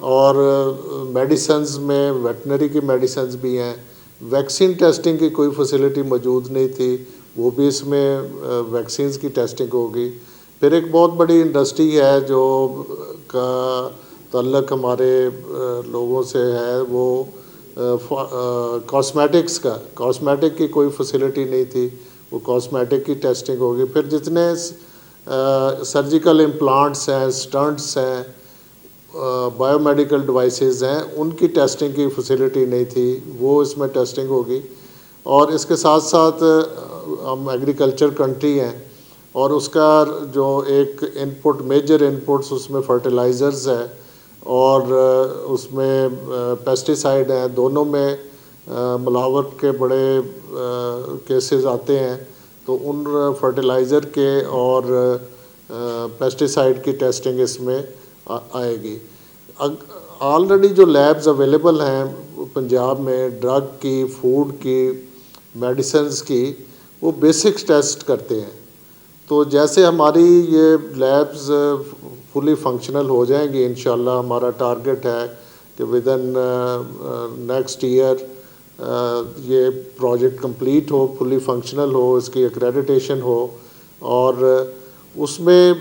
اور میڈیسنز میں ویٹنری کی میڈیسنز بھی ہیں. ویکسین ٹیسٹنگ کی کوئی فیسلٹی موجود نہیں تھی, وہ بھی اس میں ویکسینز کی ٹیسٹنگ ہوگی. پھر ایک بہت بڑی انڈسٹری ہے جو کا تعلق ہمارے لوگوں سے ہے, وہ کاسمیٹکس کا. کاسمیٹک کی کوئی فیسلٹی نہیں تھی, وہ کاسمیٹک کی ٹیسٹنگ ہوگی. پھر جتنے سرجیکل امپلانٹس ہیں, سٹنٹس ہیں, بایو میڈیکل ڈیوائسز ہیں, ان کی ٹیسٹنگ کی فیسلٹی نہیں تھی, وہ اس میں ٹیسٹنگ ہوگی. اور اس کے ساتھ ساتھ ہم ایگریکلچر کنٹری ہیں, اور اس کا جو ایک انپٹ میجر انپٹس اس میں فرٹیلائزرز ہے اور اس میں پیسٹیسائڈ ہیں. دونوں میں ملاوٹ کے بڑے کیسز آتے ہیں, تو ان فرٹیلائزر کے اور پیسٹیسائڈ کی ٹیسٹنگ اس میں آئے گی. آلریڈی جو لیبز اویلیبل ہیں پنجاب میں ڈرگ کی, فوڈ کی, میڈیسنز کی, وہ بیسکس ٹیسٹ کرتے ہیں. تو جیسے ہماری یہ لیبز فلی فنکشنل ہو جائیں گی انشاءاللہ, ہمارا ٹارگٹ ہے کہ ودن نیکسٹ ایئر یہ پروجیکٹ کمپلیٹ ہو, فلی فنکشنل ہو, اس کی ایکریڈیٹیشن ہو, اور اس میں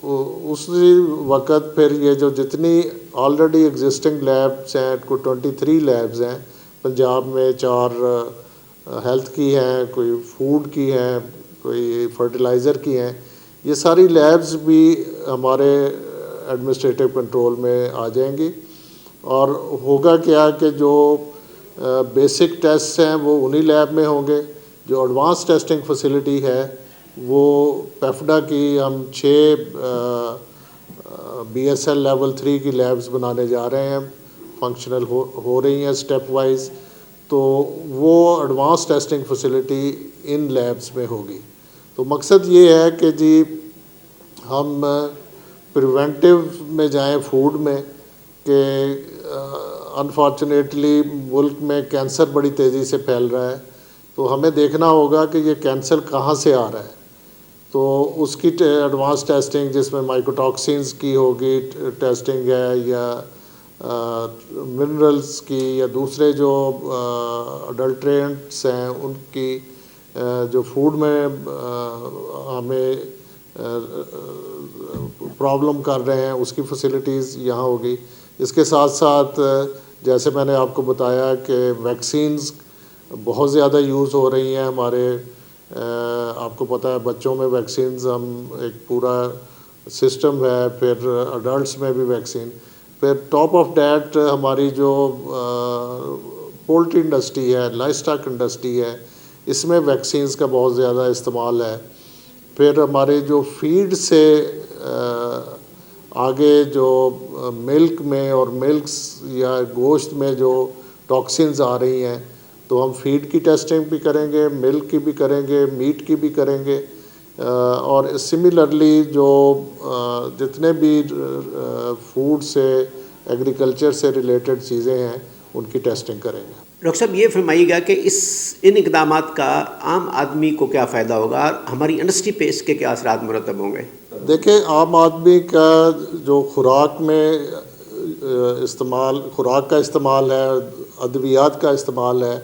اسی وقت پھر یہ جو جتنی آلریڈی ایگزسٹنگ لیبس ہیں, کو 23 لیبز ہیں پنجاب میں, 4 ہیلتھ کی ہیں, کوئی فوڈ کی ہیں, کوئی فرٹیلائزر کی ہیں. یہ ساری لیبز بھی ہمارے ایڈمنسٹریٹو کنٹرول میں آ جائیں گی. اور ہوگا کیا کہ جو بیسک ٹیسٹ ہیں وہ انہی لیب میں ہوں گے. جو ایڈوانس ٹیسٹنگ فیسلٹی ہے وہ پیفڈا کی ہم 6 BSL لیول 3 کی لیبز بنانے جا رہے ہیں, فنکشنل ہو رہی ہیں اسٹیپ وائز. تو وہ advance testing facility in labs میں ہوگی. تو مقصد یہ ہے کہ جی ہم پریونٹیو میں جائیں فوڈ میں, کہ انفارچونیٹلی ملک میں کینسر بڑی تیزی سے پھیل رہا ہے, تو ہمیں دیکھنا ہوگا کہ یہ کینسر کہاں سے آ رہا ہے. تو اس کی ایڈوانس ٹیسٹنگ جس میں مائکوٹاکسینز کی ہوگی ٹیسٹنگ ہے, یا منرلز کی, یا دوسرے جو اڈلٹرینٹس ہیں ان کی جو فوڈ میں ہمیں پرابلم کر رہے ہیں, اس کی فیسلٹیز یہاں ہوگی. اس کے ساتھ ساتھ جیسے میں نے آپ کو بتایا کہ ویکسینز بہت زیادہ یوز ہو رہی ہیں ہمارے, آپ کو پتہ ہے بچوں میں ویکسینز ہم ایک پورا سسٹم ہے, پھر اڈلٹس میں بھی ویکسین, پھر ٹاپ آف ڈیٹ ہماری جو پولٹری انڈسٹری ہے, لائف اسٹاک انڈسٹری ہے, اس میں ویکسینز کا بہت زیادہ استعمال ہے. پھر ہمارے جو فیڈ سے آگے جو ملک میں اور ملکس یا گوشت میں جو ٹاکسنز آ رہی ہیں, تو ہم فیڈ کی ٹیسٹنگ بھی کریں گے, ملک کی بھی کریں گے, میٹ کی بھی کریں گے, اور سملرلی جو جتنے بھی فوڈ سے ایگریکلچر سے ریلیٹڈ چیزیں ہیں ان کی ٹیسٹنگ کریں گے. ڈاکٹر صاحب یہ فرمائیے گا کہ ان اقدامات کا عام آدمی کو کیا فائدہ ہوگا, اور ہماری انڈسٹری پہ اس کے کیا اثرات مرتب ہوں گے؟ دیکھیں, عام آدمی کا جو خوراک میں خوراک کا استعمال ہے, ادویات کا استعمال ہے,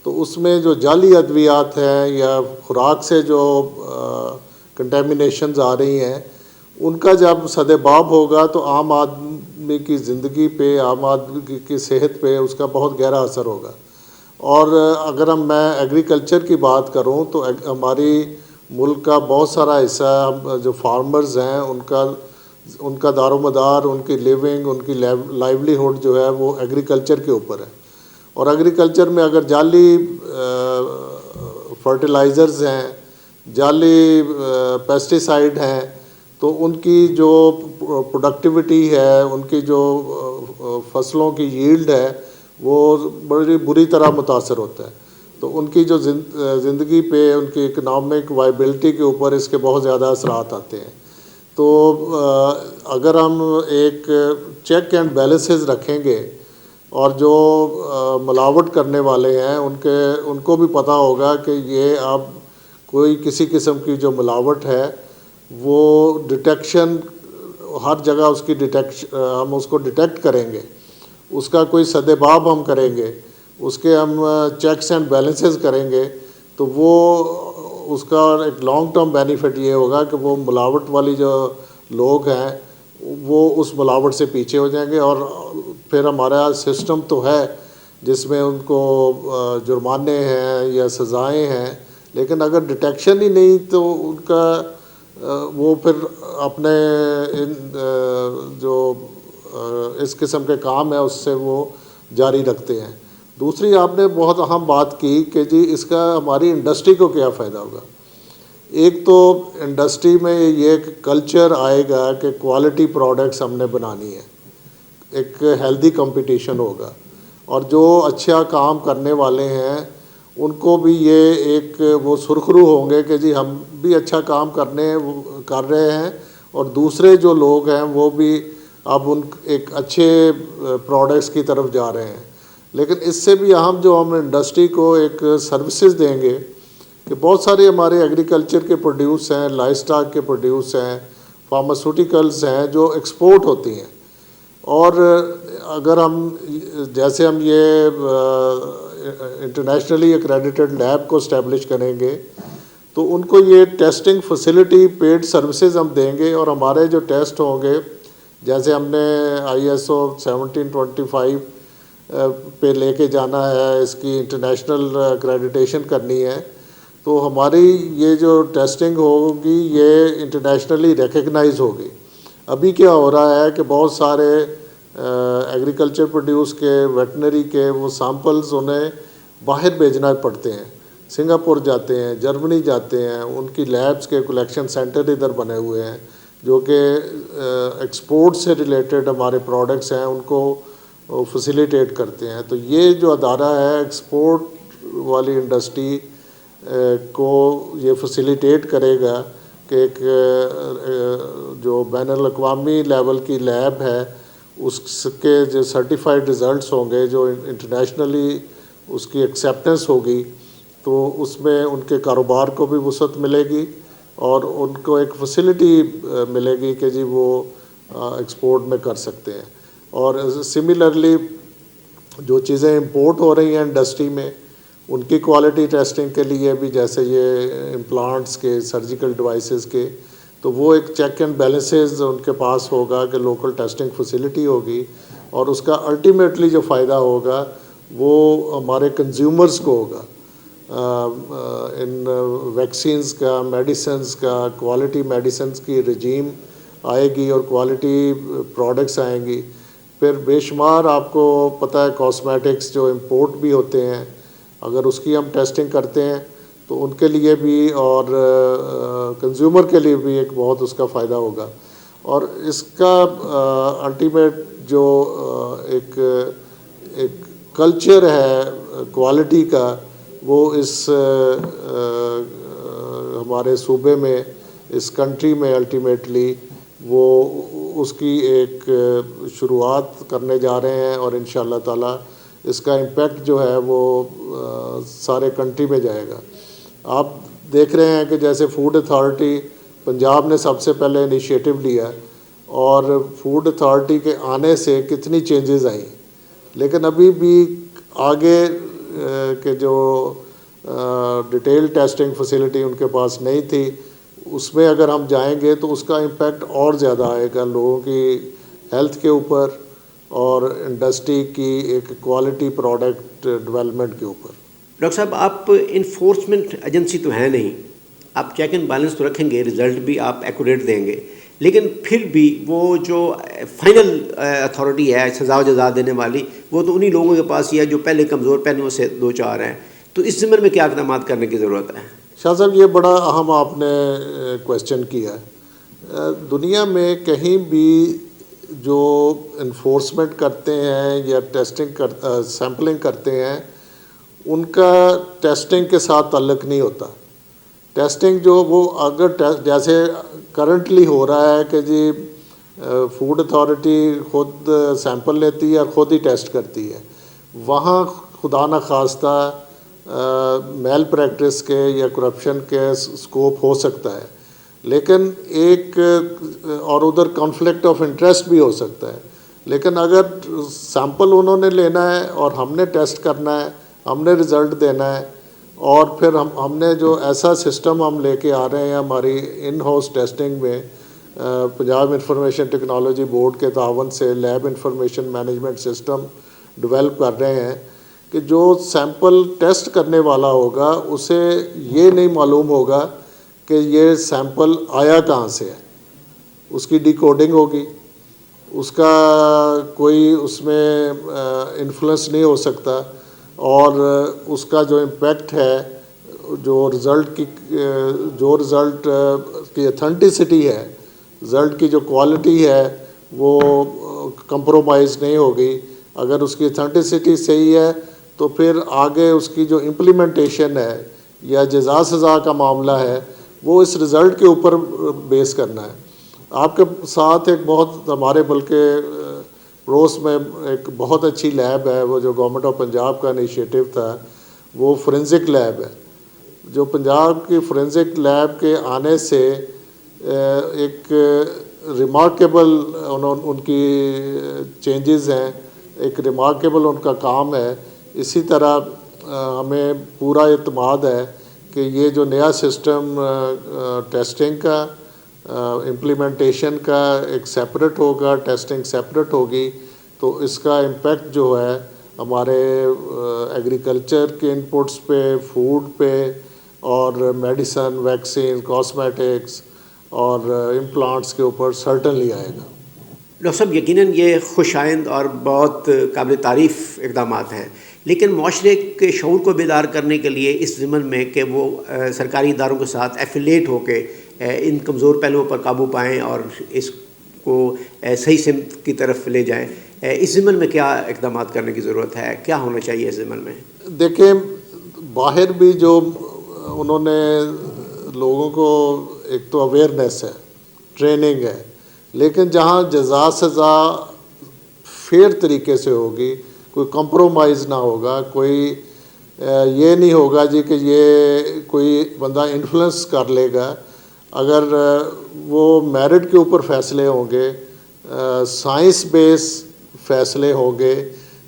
تو اس میں جو جعلی ادویات ہیں یا خوراک سے جو کنٹیمنیشنز آ رہی ہیں, ان کا جب سد باب ہوگا تو عام آدمی کی زندگی پہ, عام آدمی کی صحت پہ اس کا بہت گہرا اثر ہوگا. اور اگر میں ایگریکلچر کی بات کروں تو ہماری ملک کا بہت سارا حصہ جو فارمرز ہیں ان کا دار و مدار, ان کی لیونگ, ان کی لائیولیہوڈ جو ہے وہ ایگریکلچر کے اوپر ہے. اور ایگریکلچر میں اگر جعلی فرٹیلائزرز ہیں, جعلی پیسٹیسائڈ ہیں, تو ان کی جو پروڈکٹیوٹی ہے, ان کی جو فصلوں کی ییلڈ ہے, وہ بڑی بری طرح متاثر ہوتا ہے. تو ان کی جو زندگی پہ, ان کی اکنامک وائبلٹی کے اوپر اس کے بہت زیادہ اثرات آتے ہیں. تو اگر ہم ایک چیک اینڈ بیلنسز رکھیں گے, اور جو ملاوٹ کرنے والے ہیں ان کو بھی پتہ ہوگا کہ یہ اب کوئی کسی قسم کی جو ملاوٹ ہے وہ ڈیٹیکشن ہر جگہ اس کی ہم اس کو ڈیٹیکٹ کریں گے، اس کا کوئی سدباب ہم کریں گے، اس کے ہم چیکس اینڈ بیلنسز کریں گے، تو وہ اس کا ایک لانگ ٹرم بینیفٹ یہ ہوگا کہ وہ ملاوٹ والی جو لوگ ہیں وہ اس ملاوٹ سے پیچھے ہو جائیں گے، اور پھر ہمارا سسٹم تو ہے جس میں ان کو جرمانے ہیں یا سزائیں ہیں، لیکن اگر ڈیٹیکشن ہی نہیں تو ان کا وہ پھر اپنے جو اس قسم کے کام ہے اس سے وہ جاری رکھتے ہیں۔ دوسری آپ نے بہت اہم بات کی کہ جی اس کا ہماری انڈسٹری کو کیا فائدہ ہوگا۔ ایک تو انڈسٹری میں یہ ایک کلچر آئے گا کہ کوالٹی پروڈکٹس ہم نے بنانی ہے، ایک ہیلدی کمپٹیشن ہوگا، اور جو اچھا کام کرنے والے ہیں ان کو بھی یہ ایک وہ سرخرو ہوں گے کہ جی ہم بھی اچھا کام کر رہے ہیں، اور دوسرے جو لوگ ہیں وہ بھی اب ان ایک اچھے پروڈکٹس کی طرف جا رہے ہیں۔ لیکن اس سے بھی اہم جو ہم انڈسٹری کو ایک سروسز دیں گے کہ بہت سارے ہمارے ایگریکلچر کے پروڈیوس ہیں، لائف اسٹاک کے پروڈیوس ہیں، فارماسوٹیکلز ہیں جو ایکسپورٹ ہوتی ہیں، اور اگر ہم جیسے ہم یہ انٹرنیشنلی ایکریڈیٹڈ لیب کو اسٹیبلش کریں گے تو ان کو یہ ٹیسٹنگ فیسلٹی پیڈ سروسز ہم دیں گے، اور ہمارے جو ٹیسٹ ہوں گے جیسے ہم نے ISO 1725 پہ لے کے جانا ہے، اس کی انٹرنیشنل ایکریڈیٹیشن کرنی ہے، تو ہماری یہ جو ٹیسٹنگ ہوگی یہ انٹرنیشنلی ریکگنائز ہوگی۔ ابھی کیا ہو رہا ہے کہ بہت سارے ایگریکلچر پروڈیوس کے، ویٹنری کے وہ سیمپلز انہیں باہر بھیجنا پڑتے ہیں، سنگاپور جاتے ہیں، جرمنی جاتے ہیں، ان کی لیبس کے کلیکشن سینٹر ادھر بنے ہوئے ہیں جو کہ ایکسپورٹ سے ریلیٹڈ ہمارے پروڈکٹس ہیں ان کو فیسیلیٹیٹ کرتے ہیں۔ تو یہ جو ادارہ ہے ایکسپورٹ والی انڈسٹری کو یہ فیسیلیٹیٹ کرے گا کہ ایک جو بین الاقوامی لیول کی لیب ہے اس کے جو سرٹیفائڈ ریزلٹس ہوں گے، جو انٹرنیشنلی اس کی ایکسیپٹنس ہوگی، تو اس میں ان کے کاروبار کو بھی وسعت ملے گی اور ان کو ایک فیسلٹی ملے گی کہ جی وہ ایکسپورٹ میں کر سکتے ہیں۔ اور سملرلی جو چیزیں امپورٹ ہو رہی ہیں انڈسٹری میں ان کی کوالٹی ٹیسٹنگ کے لیے بھی، جیسے یہ امپلانٹس کے، سرجیکل ڈیوائسز کے، تو وہ ایک چیک اینڈ بیلنسز ان کے پاس ہوگا کہ لوکل ٹیسٹنگ فیسلٹی ہوگی، اور اس کا الٹیمیٹلی جو فائدہ ہوگا وہ ہمارے کنزیومرز کو ہوگا۔ ان ویکسینز کا، میڈیسنز کا، کوالٹی میڈیسنز کی رجیم آئے گی اور کوالٹی پروڈکٹس آئیں گی۔ پھر بے شمار آپ کو پتہ ہے کاسمیٹکس جو امپورٹ بھی ہوتے ہیں، اگر اس کی ہم ٹیسٹنگ کرتے ہیں تو ان کے لیے بھی اور کنزیومر کے لیے بھی ایک بہت اس کا فائدہ ہوگا۔ اور اس کا الٹیمیٹ جو ایک کلچر ہے کوالٹی کا، وہ اس ہمارے صوبے میں، اس کنٹری میں الٹیمیٹلی وہ اس کی ایک شروعات کرنے جا رہے ہیں، اور انشاءاللہ تعالی اس کا امپیکٹ جو ہے وہ سارے کنٹری میں جائے گا۔ آپ دیکھ رہے ہیں کہ جیسے فوڈ اتھارٹی پنجاب نے سب سے پہلے انیشیٹو لیا، اور فوڈ اتھارٹی کے آنے سے کتنی چینجز آئیں، لیکن ابھی بھی آگے کہ جو ڈیٹیل ٹیسٹنگ فیسلٹی ان کے پاس نہیں تھی، اس میں اگر ہم جائیں گے تو اس کا امپیکٹ اور زیادہ آئے گا لوگوں کی ہیلتھ کے اوپر اور انڈسٹری کی ایک کوالٹی پروڈکٹ ڈیولپمنٹ کے اوپر۔ ڈاکٹر صاحب، آپ انفورسمنٹ ایجنسی تو ہیں نہیں، آپ چیک اینڈ بیلنس تو رکھیں گے، رزلٹ بھی آپ ایکوریٹ دیں گے، لیکن پھر بھی وہ جو فائنل اتھارٹی ہے سزا و جزا دینے والی، وہ تو انہی لوگوں کے پاس ہی ہے جو پہلے کمزور پہلوؤں سے دو چار ہیں، تو اس ضمن میں کیا اقدامات کرنے کی ضرورت ہے؟ شاہ صاحب، یہ بڑا اہم آپ نے کویسچن کیا ہے۔ دنیا میں کہیں بھی جو انفورسمنٹ کرتے ہیں یا ٹیسٹنگ سیمپلنگ کرتے ہیں، ان کا ٹیسٹنگ کے ساتھ تعلق نہیں ہوتا۔ ٹیسٹنگ جو وہ اگر جیسے کرنٹلی ہو رہا ہے کہ جی فوڈ اتھارٹی خود سیمپل لیتی ہے اور خود ہی ٹیسٹ کرتی ہے، وہاں خدا نخواستہ میل پریکٹس کے یا کرپشن کے سکوپ ہو سکتا ہے، لیکن ایک اور ادھر کانفلکٹ آف انٹرسٹ بھی ہو سکتا ہے. لیکن اگر سیمپل انہوں نے لینا ہے اور ہم نے ٹیسٹ کرنا ہے, ہم نے رزلٹ دینا ہے, اور پھر ہم نے جو ایسا سسٹم ہم لے کے آ رہے ہیں ہماری ان ہاؤس ٹیسٹنگ میں, پنجاب انفارمیشن ٹیکنالوجی بورڈ کے تعاون سے lab information management system develop کر رہے ہیں کہ جو سیمپل ٹیسٹ کرنے والا ہوگا اسے یہ نہیں معلوم ہوگا کہ یہ سیمپل آیا کہاں سے ہے. اس کی ڈی کوڈنگ ہوگی, اس کا کوئی اس میں انفلوئنس نہیں ہو سکتا, اور اس کا جو امپیکٹ ہے, جو رزلٹ کی اتھینٹسٹی ہے, رزلٹ کی جو کوالٹی ہے وہ کمپرومائز نہیں ہوگی. اگر اس کی اتھینٹسٹی صحیح ہے تو پھر آگے اس کی جو امپلیمنٹیشن ہے یا جزا سزا کا معاملہ ہے وہ اس رزلٹ کے اوپر بیس کرنا ہے. آپ کے ساتھ ایک بہت ہمارے بلکہ پڑوس میں ایک بہت اچھی لیب ہے, وہ جو گورنمنٹ آف پنجاب کا انیشیٹو تھا, وہ فورینزک لیب ہے. جو پنجاب کی فورینزک لیب کے آنے سے ایک ریمارکیبل ان کی چینجز ہیں, ایک ریمارکیبل ان کا کام ہے. اسی طرح ہمیں پورا اعتماد ہے کہ یہ جو نیا سسٹم ٹیسٹنگ کا, امپلیمنٹیشن کا ایک سیپریٹ ہوگا, ٹیسٹنگ سیپریٹ ہوگی, تو اس کا امپیکٹ جو ہے ہمارے ایگریکلچر کے انپٹس پہ, فوڈ پہ, اور میڈیسن, ویکسین, کاسمیٹکس اور امپلانٹس کے اوپر سرٹنلی آئے گا. ڈاکٹر صاحب, یقیناً یہ خوش آئند اور بہت قابل تعریف اقدامات ہیں, لیکن معاشرے کے شعور کو بیدار کرنے کے لیے اس ضمن میں کہ وہ سرکاری اداروں کے ساتھ ایفیلیٹ ہو کے ان کمزور پہلوؤں پر قابو پائیں اور اس کو صحیح سمت کی طرف لے جائیں, اس ضمن میں کیا اقدامات کرنے کی ضرورت ہے, کیا ہونا چاہیے اس ضمن میں؟ دیکھیں, باہر بھی جو انہوں نے لوگوں کو, ایک تو اویئرنیس ہے, ٹریننگ ہے, لیکن جہاں جزا سزا فیئر طریقے سے ہوگی, کوئی کمپرومائز نہ ہوگا, کوئی یہ نہیں ہوگا جی کہ یہ کوئی بندہ انفلوئنس کر لے گا. اگر وہ میرٹ کے اوپر فیصلے ہوں گے, سائنس بیس فیصلے ہوں گے,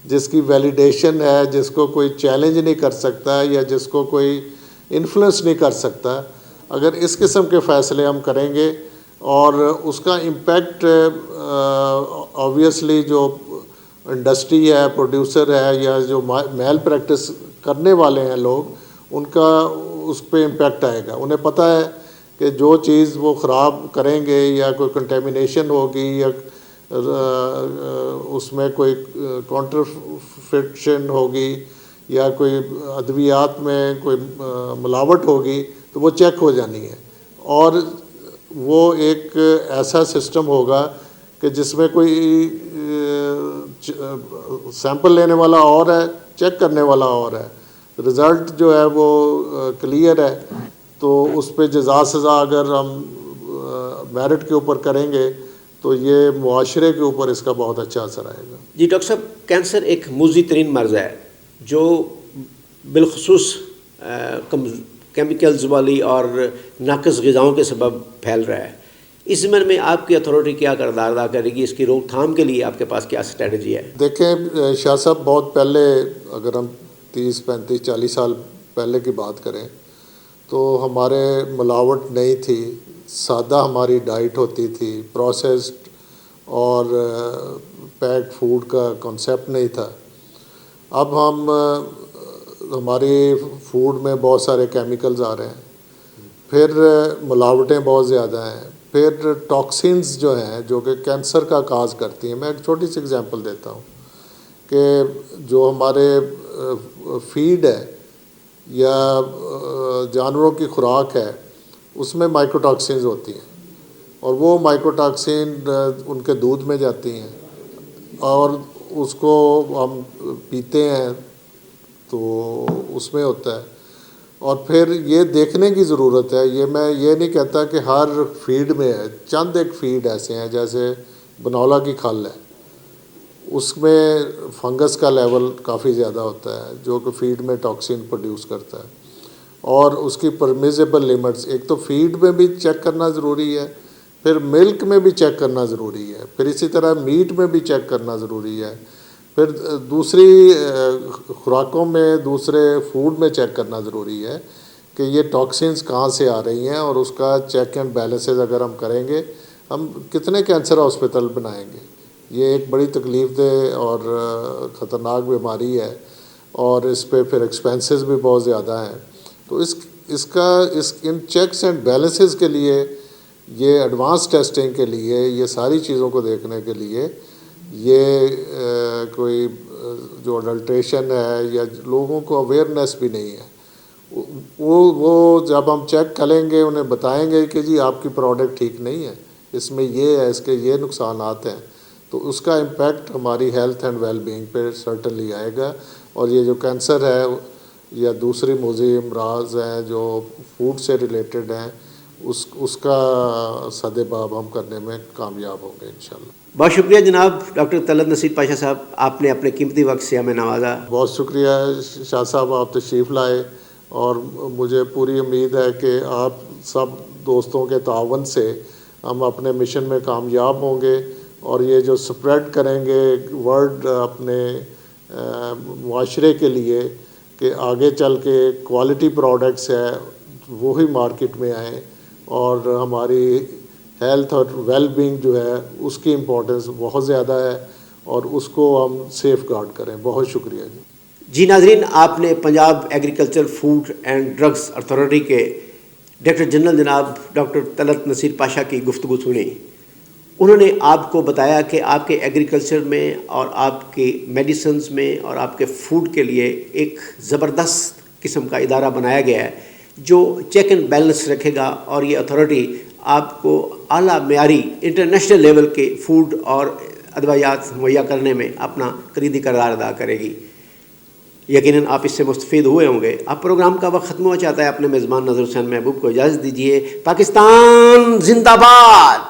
جس کی ویلیڈیشن ہے, جس کو کوئی چیلنج نہیں کر سکتا یا جس کو کوئی انفلوئنس نہیں کر سکتا, اگر اس قسم کے فیصلے ہم کریں گے اور اس کا امپیکٹ آبویسلی جو انڈسٹری ہے, پروڈیوسر ہے, یا جو میل پریکٹس کرنے والے ہیں لوگ, ان کا اس پہ امپیکٹ آئے گا. انہیں پتہ ہے کہ جو چیز وہ خراب کریں گے یا کوئی کنٹیمنیشن ہوگی یا اس میں کوئی کانٹرفیکشن ہوگی یا کوئی ادویات میں کوئی ملاوٹ ہوگی تو وہ چیک ہو جانی ہے. اور وہ ایک ایسا سسٹم ہوگا کہ جس میں کوئی سیمپل لینے والا اور ہے, چیک کرنے والا اور ہے, رزلٹ جو ہے وہ کلیئر ہے, تو اس پہ جزا سزا اگر ہم میرٹ کے اوپر کریں گے تو یہ معاشرے کے اوپر اس کا بہت اچھا اثر آئے گا. جی ڈاکٹر صاحب, کینسر ایک موذی ترین مرض ہے جو بالخصوص کیمیکلز والی اور ناقص غذاؤں کے سبب پھیل رہا ہے. اس ضمن میں آپ کی اتھارٹی کیا کردار ادا کرے گی, اس کی روک تھام کے لیے آپ کے پاس کیا اسٹریٹجی ہے؟ دیکھیں شاہ صاحب, بہت پہلے اگر ہم 30 35 40 سال پہلے کی بات کریں تو ہمارے ملاوٹ نہیں تھی, سادہ ہماری ڈائٹ ہوتی تھی, پروسیسڈ اور پیکڈ فوڈ کا کنسیپٹ نہیں تھا. اب ہماری فوڈ میں بہت سارے کیمیکلز آ رہے ہیں, پھر ملاوٹیں بہت زیادہ ہیں, پھر ٹاکسینز جو ہیں جو کہ کینسر کا کاز کرتی ہیں. میں ایک چھوٹی سی اگزامپل دیتا ہوں کہ جو ہمارے فیڈ ہے یا جانوروں کی خوراک ہے اس میں مائکروٹاکسینز ہوتی ہیں, اور وہ مائکروٹاکسین ان کے دودھ میں جاتی ہیں اور اس کو ہم پیتے ہیں تو اس میں ہوتا ہے. اور پھر یہ دیکھنے کی ضرورت ہے, میں یہ نہیں کہتا کہ ہر فیڈ میں ہے, چند ایک فیڈ ایسے ہیں جیسے بنولا کی کھل ہے, اس میں فنگس کا لیول کافی زیادہ ہوتا ہے جو کہ فیڈ میں ٹاکسین پروڈیوس کرتا ہے. اور اس کی پرمیزیبل لیمٹس، ایک تو فیڈ میں بھی چیک کرنا ضروری ہے، پھر ملک میں بھی چیک کرنا ضروری ہے، پھر اسی طرح میٹ میں بھی چیک کرنا ضروری ہے، پھر دوسری خوراکوں میں، دوسرے فوڈ میں چیک کرنا ضروری ہے کہ یہ ٹاکسنز کہاں سے آ رہی ہیں، اور اس کا چیک اینڈ بیلنسز اگر ہم کریں گے، ہم کتنے کینسر ہاسپٹل بنائیں گے. یہ ایک بڑی تکلیف دہ اور خطرناک بیماری ہے، اور اس پہ پھر ایکسپینسز بھی بہت زیادہ ہیں. تو ان چیکس اینڈ بیلنسز کے لیے، یہ ایڈوانس ٹیسٹنگ کے لیے، یہ ساری چیزوں کو دیکھنے کے لیے، یہ کوئی جو اڈلٹریشن ہے یا لوگوں کو اویئرنیس بھی نہیں ہے. وہ جب ہم چیک کریں گے، انہیں بتائیں گے کہ جی آپ کی پروڈکٹ ٹھیک نہیں ہے، اس میں یہ ہے، اس کے یہ نقصانات ہیں، تو اس کا امپیکٹ ہماری ہیلتھ اینڈ ویل بینگ پہ سرٹنلی آئے گا. اور یہ جو کینسر ہے یا دوسری موذی امراض ہیں جو فوڈ سے ریلیٹڈ ہیں، اس کا سدباب ہم کرنے میں کامیاب ہوں گے انشاءاللہ. بہت شکریہ جناب ڈاکٹر طلعت نصیر پاشا صاحب، آپ نے اپنے قیمتی وقت سے ہمیں نوازا. بہت شکریہ شاہ صاحب، آپ تشریف لائے، اور مجھے پوری امید ہے کہ آپ سب دوستوں کے تعاون سے ہم اپنے مشن میں کامیاب ہوں گے، اور یہ جو سپریڈ کریں گے ورڈ اپنے معاشرے کے لیے کہ آگے چل کے کوالٹی پروڈکٹس ہے وہی مارکیٹ میں آئیں، اور ہماری ہیلتھ اور ویل بینگ جو ہے اس کی امپورٹنس بہت زیادہ ہے، اور اس کو ہم سیف گارڈ کریں. بہت شکریہ جی. جی ناظرین، آپ نے Punjab agriculture food and drugs authority کے ڈائریکٹر جنرل جناب ڈاکٹر طلعت نصیر پاشا کی گفتگو سنی. انہوں نے آپ کو بتایا کہ آپ کے ایگریکلچر میں اور آپ کے میڈیسنز میں اور آپ کے فوڈ کے لیے ایک زبردست قسم کا ادارہ بنایا گیا ہے جو چیک اینڈ بیلنس رکھے گا، اور یہ اتھارٹی آپ کو اعلیٰ معیاری انٹرنیشنل لیول کے فوڈ اور ادویات مہیا کرنے میں اپنا کلیدی کردار ادا کرے گی. یقیناً آپ اس سے مستفید ہوئے ہوں گے. اب پروگرام کا وقت ختم ہو چاہتا ہے. اپنے میزبان نظر حسین محبوب کو اجازت دیجیے. پاکستان زندہ باد.